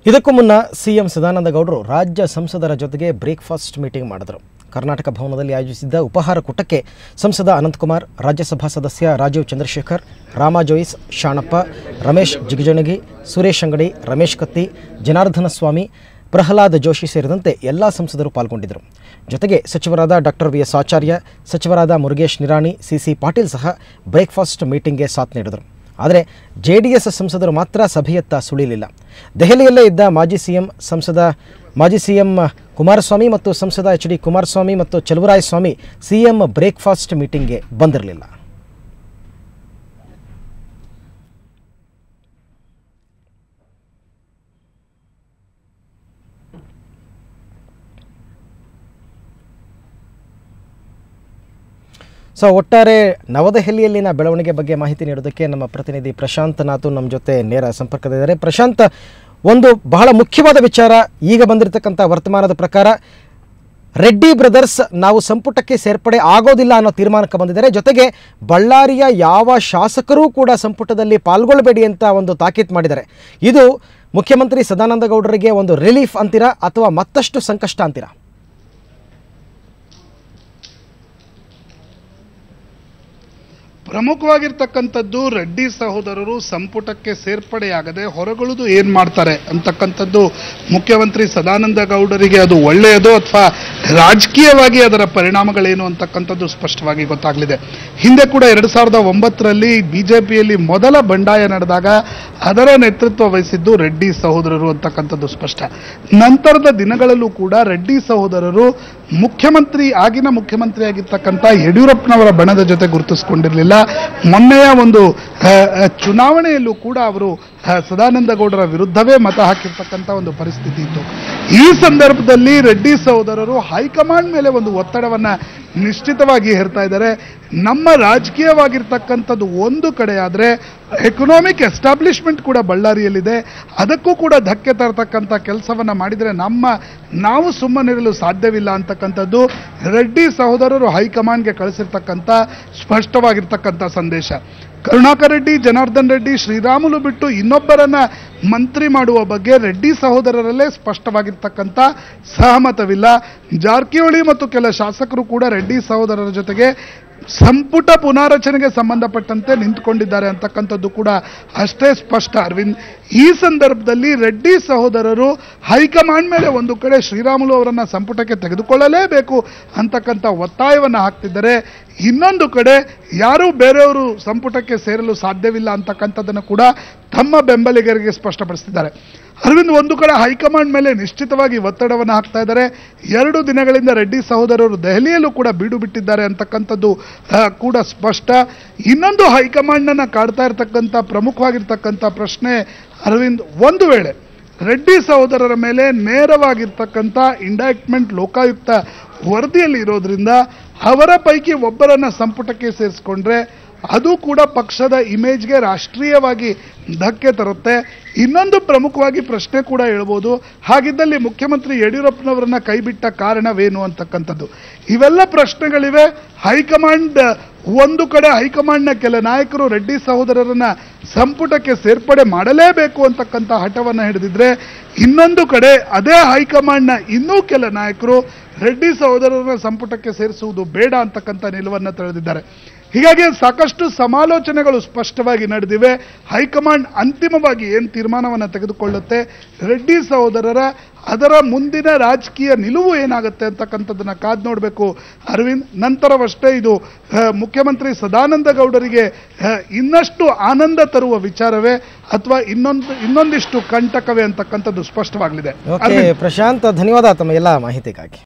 ಇದಕ್ಕೂ ಮುನ್ನ ಸಿಎಂ ಸದಾನಂದ ಗೌಡರು ರಾಜ್ಯ ಸಂಸದರ ಜೊತೆಗೆ ಬ್ರೇಕ್ಫಾಸ್ಟ್ ಮೀಟಿಂಗ್ ಮಾಡಿದರು. ಕರ್ನಾಟಕ ಭವನದಲ್ಲಿ ಆಯೋಜಿಸಿದ್ದ ಉಪಹಾರ ಕೂಟಕ್ಕೆ ಸಂಸದ ಅನಂತಕುಮಾರ್, ರಾಜ್ಯಸಭಾ ಸದಸ್ಯ ರಾಜೀವ್ ಚಂದ್ರಶೇಖರ್, ರಾಮಾ ಜೋಯಿಸ್, ಶಾಣಪ್ಪ, ರಮೇಶ್ ಜಿಗಜಿಣಗಿ, ಸುರೇಶ್ ಅಂಗಡಿ, ರಮೇಶ್ ಕತ್ತಿ, ಜನಾರ್ದನ ಸ್ವಾಮಿ, ಪ್ರಹ್ಲಾದ್ ಜೋಶಿ ಸೇರಿದಂತೆ ಎಲ್ಲ ಸಂಸದರು ಪಾಲ್ಗೊಂಡಿದ್ದರು. ಜೊತೆಗೆ ಸಚಿವರಾದ ಡಾಕ್ಟರ್ ವಿ ಎಸ್ ಆಚಾರ್ಯ, ಸಚಿವರಾದ ಮುರುಗೇಶ್ ನಿರಾಣಿ, ಸಿಸಿ ಪಾಟೀಲ್ ಸಹ ಬ್ರೇಕ್ಫಾಸ್ಟ್ ಮೀಟಿಂಗ್ಗೆ ಸಾಥ್ ನೀಡಿದರು. ಆದರೆ ಜೆಡಿಎಸ್ ಸಂಸದರು ಮಾತ್ರ ಸಭೆಯತ್ತ ಸುಳಿಲಿಲ್ಲ. ದೆಹಲಿಯಲ್ಲೇ ಇದ್ದ ಮಾಜಿ ಸಿಎಂ ಕುಮಾರಸ್ವಾಮಿ ಮತ್ತು ಸಂಸದ ಎಚ್ ಡಿ ಕುಮಾರಸ್ವಾಮಿ ಮತ್ತು ಚಲುವರಾಯಸ್ವಾಮಿ ಸಿಎಂ ಬ್ರೇಕ್ಫಾಸ್ಟ್ ಮೀಟಿಂಗ್ಗೆ ಬಂದಿರಲಿಲ್ಲ. ಒಟ್ಟಾರೆ ನವದೆಹಲಿಯಲ್ಲಿನ ಬೆಳವಣಿಗೆ ಬಗ್ಗೆ ಮಾಹಿತಿ ನೀಡೋದಕ್ಕೆ ನಮ್ಮ ಪ್ರತಿನಿಧಿ ಪ್ರಶಾಂತ್ ನಾಥು ನಮ್ಮ ಜೊತೆ ನೇರ ಸಂಪರ್ಕದಲ್ಲಿದ್ದಾರೆ. ಪ್ರಶಾಂತ್, ಒಂದು ಬಹಳ ಮುಖ್ಯವಾದ ವಿಚಾರ ಈಗ ಬಂದಿರತಕ್ಕಂಥ ವರ್ತಮಾನದ ಪ್ರಕಾರ ರೆಡ್ಡಿ ಬ್ರದರ್ಸ್ ನಾವು ಸಂಪುಟಕ್ಕೆ ಸೇರ್ಪಡೆ ಆಗೋದಿಲ್ಲ ಅನ್ನೋ ತೀರ್ಮಾನಕ್ಕೆ ಬಂದಿದ್ದಾರೆ. ಜೊತೆಗೆ ಬಳ್ಳಾರಿಯ ಯಾವ ಶಾಸಕರೂ ಕೂಡ ಸಂಪುಟದಲ್ಲಿ ಪಾಲ್ಗೊಳ್ಳಬೇಡಿ ಅಂತ ಒಂದು ತಾಕೀತು ಮಾಡಿದ್ದಾರೆ. ಇದು ಮುಖ್ಯಮಂತ್ರಿ ಸದಾನಂದ ಗೌಡರಿಗೆ ಒಂದು ರಿಲೀಫ್ ಅಂತೀರಾ ಅಥವಾ ಮತ್ತಷ್ಟು ಸಂಕಷ್ಟ ಅಂತೀರಾ? ಪ್ರಮುಖವಾಗಿರ್ತಕ್ಕಂಥದ್ದು ರೆಡ್ಡಿ ಸಹೋದರರು ಸಂಪುಟಕ್ಕೆ ಸೇರ್ಪಡೆಯಾಗದೆ ಹೊರಗುಳಿದು ಏನು ಮಾಡ್ತಾರೆ ಅಂತಕ್ಕಂಥದ್ದು ಮುಖ್ಯಮಂತ್ರಿ ಸದಾನಂದ ಗೌಡರಿಗೆ ಅದು ಒಳ್ಳೆಯದೋ ಅಥವಾ ರಾಜಕೀಯವಾಗಿ ಅದರ ಪರಿಣಾಮಗಳೇನು ಅಂತಕ್ಕಂಥದ್ದು ಸ್ಪಷ್ಟವಾಗಿ ಗೊತ್ತಾಗಲಿದೆ. ಹಿಂದೆ ಕೂಡ 2009ರಲ್ಲಿ ಬಿಜೆಪಿಯಲ್ಲಿ ಮೊದಲ ಬಂಡಾಯ ನಡೆದಾಗ ಅದರ ನೇತೃತ್ವ ವಹಿಸಿದ್ದು ರೆಡ್ಡಿ ಸಹೋದರರು ಅಂತಕ್ಕಂಥದ್ದು ಸ್ಪಷ್ಟ. ನಂತರದ ದಿನಗಳಲ್ಲೂ ಕೂಡ ರೆಡ್ಡಿ ಸಹೋದರರು ಆಗಿನ ಮುಖ್ಯಮಂತ್ರಿ ಆಗಿರ್ತಕ್ಕಂಥ ಯಡಿಯೂರಪ್ಪನವರ ಬಣದ ಜೊತೆ ಗುರುತಿಸಿಕೊಂಡಿರಲಿಲ್ಲ. ಮೊನ್ನೆಯ ಒಂದು ಚುನಾವಣೆಯಲ್ಲೂ ಕೂಡ ಅವರು ಸದಾನಂದ ಗೌಡರ ವಿರುದ್ಧವೇ ಮತ ಹಾಕಿರ್ತಕ್ಕಂಥ ಒಂದು ಪರಿಸ್ಥಿತಿ ಇತ್ತು. ಈ ಸಂದರ್ಭದಲ್ಲಿ ರೆಡ್ಡಿ ಸಹೋದರರು ಹೈಕಮಾಂಡ್ ಮೇಲೆ ಒಂದು ಒತ್ತಡವನ್ನು ನಿಶ್ಚಿತವಾಗಿ ಹೇರ್ತಾ ಇದ್ದಾರೆ. ನಮ್ಮ ರಾಜಕೀಯವಾಗಿರ್ತಕ್ಕಂಥದ್ದು ಒಂದು ಕಡೆ ಆದರೆ ಎಕನಾಮಿಕ್ ಎಸ್ಟಾಬ್ಲಿಷ್ಮೆಂಟ್ ಕೂಡ ಬಳ್ಳಾರಿಯಲ್ಲಿದೆ. ಅದಕ್ಕೂ ಕೂಡ ಧಕ್ಕೆ ತರತಕ್ಕಂಥ ಕೆಲಸವನ್ನು ಮಾಡಿದರೆ ನಾವು ಸುಮ್ಮನಿರಲು ಸಾಧ್ಯವಿಲ್ಲ ಅಂತಕ್ಕಂಥದ್ದು ರೆಡ್ಡಿ ಸಹೋದರರು ಹೈಕಮಾಂಡ್ಗೆ ಕಳಿಸಿರ್ತಕ್ಕಂಥ ಸ್ಪಷ್ಟವಾಗಿರ್ತಕ್ಕಂಥ ಸಂದೇಶ. ಕರುಣಾಕರ್ ರೆಡ್ಡಿ, ಜನಾರ್ದನ್ ರೆಡ್ಡಿ, ಶ್ರೀರಾಮುಲು ಬಿಟ್ಟು ಇನ್ನೊಬ್ಬರನ್ನ ಮಂತ್ರಿ ಮಾಡುವ ಬಗ್ಗೆ ರೆಡ್ಡಿ ಸಹೋದರರಲ್ಲೇ ಸ್ಪಷ್ಟವಾಗಿರ್ತಕ್ಕಂಥ ಸಹಮತವಿಲ್ಲ. ಜಾರಕಿಹೊಳಿ ಮತ್ತು ಕೆಲ ಶಾಸಕರು ಕೂಡ ರೆಡ್ಡಿ ಸಹೋದರರ ಜೊತೆಗೆ ಸಂಪುಟ ಪುನಾರಚನೆಗೆ ಸಂಬಂಧಪಟ್ಟಂತೆ ನಿಂತುಕೊಂಡಿದ್ದಾರೆ ಅಂತಕ್ಕಂಥದ್ದು ಕೂಡ ಅಷ್ಟೇ ಸ್ಪಷ್ಟ. ಅರವಿಂದ್, ಈ ಸಂದರ್ಭದಲ್ಲಿ ರೆಡ್ಡಿ ಸಹೋದರರು ಹೈಕಮಾಂಡ್ ಮೇಲೆ ಒಂದು ಕಡೆ ಶ್ರೀರಾಮುಲು ಅವರನ್ನು ಸಂಪುಟಕ್ಕೆ ತೆಗೆದುಕೊಳ್ಳಲೇಬೇಕು ಅಂತಕ್ಕಂಥ ಒತ್ತಾಯವನ್ನು ಹಾಕ್ತಿದ್ದಾರೆ. ಇನ್ನೊಂದು ಕಡೆ ಯಾರೂ ಬೇರೆಯವರು ಸಂಪುಟಕ್ಕೆ ಸೇರಲು ಸಾಧ್ಯವಿಲ್ಲ ಅಂತಕ್ಕಂಥದ್ದನ್ನು ಕೂಡ ತಮ್ಮ ಬೆಂಬಲಿಗರಿಗೆ ಸ್ಪಷ್ಟಪಡಿಸಿದ್ದಾರೆ. ಅರವಿಂದ್, ಒಂದು ಕಡೆ ಹೈಕಮಾಂಡ್ ಮೇಲೆ ನಿಶ್ಚಿತವಾಗಿ ಒತ್ತಡವನ್ನು ಹಾಕ್ತಾ ಇದ್ದಾರೆ. 2 ದಿನಗಳಿಂದ ರೆಡ್ಡಿ ಸಹೋದರರು ದೆಹಲಿಯಲ್ಲೂ ಕೂಡ ಬೀಡು ಬಿಟ್ಟಿದ್ದಾರೆ ಅಂತಕ್ಕಂಥದ್ದು ಕೂಡ ಸ್ಪಷ್ಟ. ಇನ್ನೊಂದು ಹೈಕಮಾಂಡನ್ನು ಕಾಡ್ತಾ ಇರತಕ್ಕಂಥ ಪ್ರಮುಖವಾಗಿರ್ತಕ್ಕಂಥ ಪ್ರಶ್ನೆ ಅರವಿಂದ್, ಒಂದು ವೇಳೆ ರೆಡ್ಡಿ ಸಹೋದರರ ಮೇಲೆ ನೇರವಾಗಿರ್ತಕ್ಕಂಥ ಇಂಡೈಕ್ಟ್ಮೆಂಟ್ ಲೋಕಾಯುಕ್ತ ವರದಿಯಲ್ಲಿ ಇರೋದ್ರಿಂದ ಅವರ ಪೈಕಿ ಒಬ್ಬರನ್ನ ಸಂಪುಟಕ್ಕೆ ಸೇರಿಸ್ಕೊಂಡ್ರೆ ಅದು ಕೂಡ ಪಕ್ಷದ ಇಮೇಜ್ಗೆ ರಾಷ್ಟ್ರೀಯವಾಗಿ ಧಕ್ಕೆ ತರುತ್ತೆ. ಇನ್ನೊಂದು ಪ್ರಮುಖವಾಗಿ ಪ್ರಶ್ನೆ ಕೂಡ ಹೇಳ್ಬೋದು, ಹಾಗಿದ್ದಲ್ಲಿ ಮುಖ್ಯಮಂತ್ರಿ ಯಡಿಯೂರಪ್ಪನವರನ್ನ ಕೈಬಿಟ್ಟ ಕಾರಣವೇನು ಅಂತಕ್ಕಂಥದ್ದು. ಇವೆಲ್ಲ ಪ್ರಶ್ನೆಗಳಿವೆ. ಹೈಕಮಾಂಡ್ ಒಂದು ಕಡೆ ಹೈಕಮಾಂಡ್ನ ಕೆಲ ನಾಯಕರು ರೆಡ್ಡಿ ಸಹೋದರರನ್ನ ಸಂಪುಟಕ್ಕೆ ಸೇರ್ಪಡೆ ಮಾಡಲೇಬೇಕು ಅಂತಕ್ಕಂಥ ಹಠವನ್ನು ಹಿಡಿದಿದ್ರೆ, ಇನ್ನೊಂದು ಕಡೆ ಅದೇ ಹೈಕಮಾಂಡ್ನ ಇನ್ನೂ ಕೆಲ ನಾಯಕರು ರೆಡ್ಡಿ ಸಹೋದರರನ್ನ ಸಂಪುಟಕ್ಕೆ ಸೇರಿಸುವುದು ಬೇಡ ಅಂತಕ್ಕಂಥ ನಿಲುವನ್ನು ತಳೆದಿದ್ದಾರೆ. ಹೀಗಾಗಿ ಸಾಕಷ್ಟು ಸಮಾಲೋಚನೆಗಳು ಸ್ಪಷ್ಟವಾಗಿ ನಡೆದಿವೆ. ಹೈಕಮಾಂಡ್ ಅಂತಿಮವಾಗಿ ಏನು ತೀರ್ಮಾನವನ್ನು ತೆಗೆದುಕೊಳ್ಳುತ್ತೆ, ರೆಡ್ಡಿ ಸಹೋದರರ ಅದರ ಮುಂದಿನ ರಾಜಕೀಯ ನಿಲುವು ಏನಾಗುತ್ತೆ ಅಂತಕ್ಕಂಥದ್ದನ್ನು ಕಾದು ನೋಡಬೇಕು ಅರವಿಂದ್. ನಂತರವಷ್ಟೇ ಇದು ಮುಖ್ಯಮಂತ್ರಿ ಸದಾನಂದ ಗೌಡರಿಗೆ ಇನ್ನಷ್ಟು ಆನಂದ ತರುವ ವಿಚಾರವೇ ಅಥವಾ ಇನ್ನೊಂದಿಷ್ಟು ಕಂಟಕವೇ ಅಂತಕ್ಕಂಥದ್ದು ಸ್ಪಷ್ಟವಾಗಲಿದೆ. ಪ್ರಶಾಂತ್, ಧನ್ಯವಾದ ತಮ್ಮ ಎಲ್ಲ ಮಾಹಿತಿಗಾಗಿ.